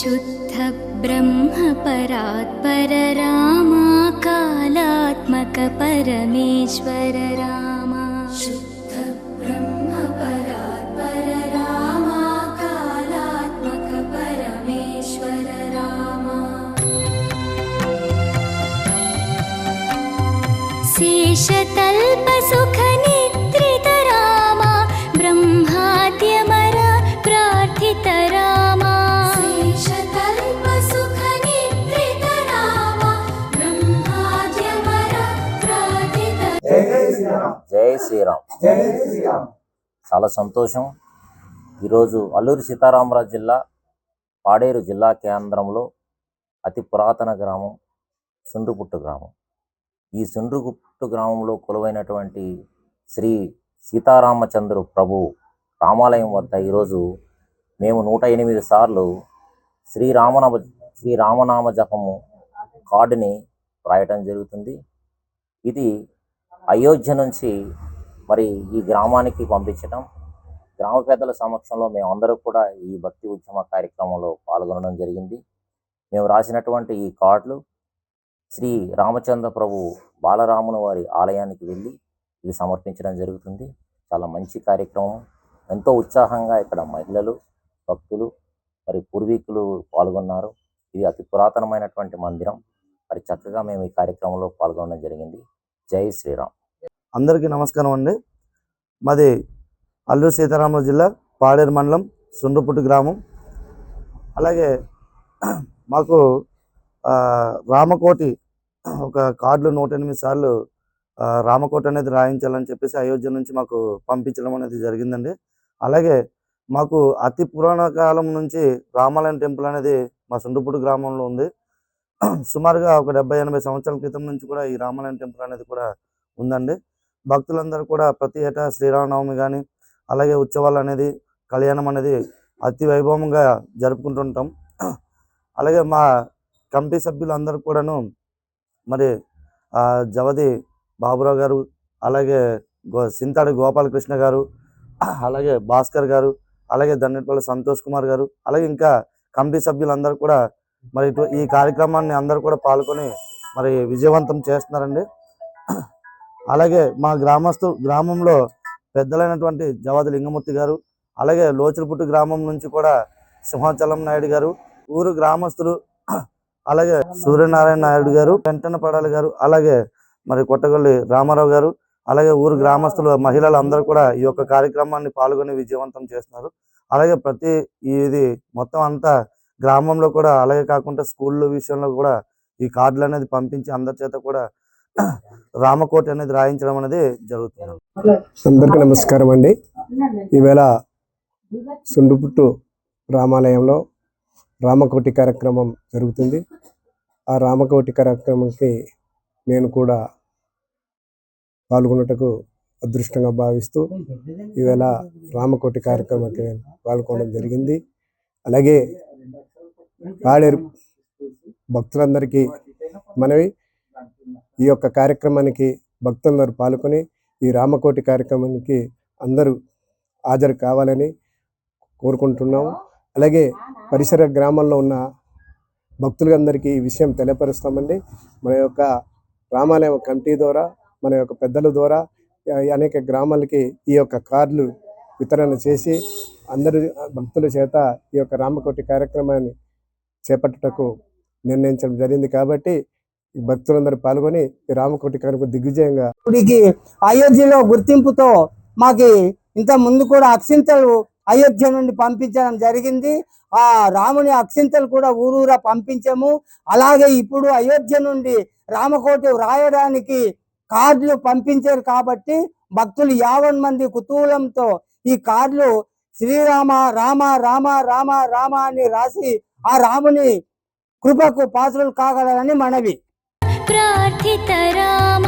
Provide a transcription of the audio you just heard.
शुद्ध ब्रह्म परात्पर रामा कालात्मक परमेश्वर रामा शुद्ध ब्रह्म परात्पर रामा कालात्मक परमेश्वर रामा शेषतल्प सुख निद्रित रामा ब्रह्माद्यमर प्रार्थित रामा జై శ్రీరామ్. చాలా సంతోషం. ఈరోజు అల్లూరి సీతారామరాజు జిల్లా పాడేరు జిల్లా కేంద్రంలో అతి పురాతన గ్రామం సుండ్రుపుట్టు గ్రామం. ఈ సుండ్రుపుట్టు గ్రామంలో కొలువైనటువంటి శ్రీ సీతారామచంద్రు ప్రభు రామాలయం వద్ద ఈరోజు మేము 108 సార్లు శ్రీరామనామ జపము కార్డుని రాయటం జరుగుతుంది. ఇది అయోధ్య నుంచి మరి ఈ గ్రామానికి పంపించడం, గ్రామ పెద్దల సమక్షంలో మేమందరూ కూడా ఈ భక్తి ఉద్యమ కార్యక్రమంలో పాల్గొనడం జరిగింది. మేము రాసినటువంటి ఈ కార్డులు శ్రీ రామచంద్ర ప్రభు బాలరాముని వారి ఆలయానికి వెళ్ళి ఇది సమర్పించడం జరుగుతుంది. చాలా మంచి కార్యక్రమం. ఎంతో ఉత్సాహంగా ఇక్కడ మహిళలు, భక్తులు, మరి పూర్వీకులు పాల్గొన్నారు. ఇది అతి పురాతనమైనటువంటి మందిరం. మరి చక్కగా మేము ఈ కార్యక్రమంలో పాల్గొనడం జరిగింది. జై శ్రీరామ్. అందరికీ నమస్కారం అండి. మాది అల్లూరి సీతారామరాజు జిల్లా పాడేరు మండలం సుండ్రుపుట్టు గ్రామం. అలాగే మాకు రామకోటి ఒక కార్డులు 108 సార్లు రామకోటి అనేది రాయించాలని చెప్పేసి అయోధ్య నుంచి మాకు పంపించడం అనేది జరిగిందండి. అలాగే మాకు అతి పురాణ కాలం నుంచి రామాలయం టెంపుల్ అనేది మా సుండ్రుపుట్టు గ్రామంలో ఉంది. సుమారుగా ఒక 70-80 సంవత్సరాల క్రితం నుంచి కూడా ఈ రామాలయం టెంపుల్ అనేది కూడా ఉందండి. భక్తులందరూ కూడా ప్రతి ఏటా శ్రీరామనవమి కానీ అలాగే ఉత్సవాలు అనేది కళ్యాణం అనేది అతి వైభవంగా జరుపుకుంటుంటాం. అలాగే మా కమిటీ సభ్యులందరూ కూడాను మరి జవది బాబురావు గారు, అలాగే సింతాడి గోపాలకృష్ణ గారు, అలాగే భాస్కర్ గారు, అలాగే దన్నెట్పల్లి సంతోష్ కుమార్ గారు, అలాగే ఇంకా కమిటీ సభ్యులందరూ కూడా మరి ఈ కార్యక్రమాన్ని అందరూ కూడా పాల్గొని మరి విజయవంతం చేస్తున్నారండి. అలాగే మా గ్రామంలో పెద్దలైనటువంటి జవాది లింగమూర్తి గారు, అలాగే లోచులపుట్టు గ్రామం నుంచి కూడా సింహాచలం నాయుడు గారు, ఊరు గ్రామస్తులు, అలాగే సూర్యనారాయణ నాయుడు గారు, వెంటనపడాలి గారు, అలాగే మరి కొట్టగొల్లి రామారావు గారు, అలాగే ఊరు గ్రామస్తులు మహిళలు అందరూ కూడా ఈ యొక్క కార్యక్రమాన్ని పాల్గొని విజయవంతం చేస్తున్నారు. అలాగే ఇది మొత్తం అంతా గ్రామంలో కూడా, అలాగే కాకుండా స్కూళ్ళ విషయంలో కూడా ఈ కార్డులు అనేది పంపించి అందరి చేత కూడా రామకోటి అనేది రాయించడం అనేది జరుగుతుంది. అందరికీ నమస్కారం అండి. ఈవేళ సుండ్రుపుట్టు రామాలయంలో రామకోటి కార్యక్రమం జరుగుతుంది. ఆ రామకోటి కార్యక్రమంకి నేను కూడా పాల్గొన్నటకు అదృష్టంగా భావిస్తూ ఈవేళ రామకోటి కార్యక్రమానికి పాల్గొనడం జరిగింది. అలాగే పాడేరు భక్తులందరికీ మనవి, ఈ యొక్క కార్యక్రమానికి భక్తులందరూ పాల్గొని ఈ రామకోటి కార్యక్రమానికి అందరూ హాజరు కావాలని కోరుకుంటున్నాము. అలాగే పరిసర గ్రామాల్లో ఉన్న భక్తులందరికీ ఈ విషయం తెలియపరుస్తామండి. మన యొక్క రామాలయం కమిటీ ద్వారా, మన యొక్క పెద్దల ద్వారా అనేక గ్రామాలకి ఈ యొక్క కార్డులు వితరణ చేసి అందరి భక్తుల చేత ఈ యొక్క రామకోటి కార్యక్రమాన్ని చేపట్టుటకు నిర్ణయించడం జరిగింది. కాబట్టి భక్తులందరూ పాల్గొని ఈ రామకోటి కార్యక్రమం దిగ్విజయంగా గుడికి అయోధ్యలో గుర్తింపుతో మాకు ఇంత ముందు కూడా అక్షింతలు అయోధ్య నుండి పంపించడం జరిగింది. ఆ రాముని అక్షింతలు కూడా ఊరూరా పంపించాము. అలాగే ఇప్పుడు అయోధ్య నుండి రామకోటి రాయడానికి కార్డులు పంపించారు. కాబట్టి భక్తులు 50 మంది కుతూహలంతో ఈ కార్డులు శ్రీరామ రామ రామ రామ రామ అని రాసి ఆ రాముని కృపకు పాత్రలు కాగలరని మనవి. ప్రార్థిత రామ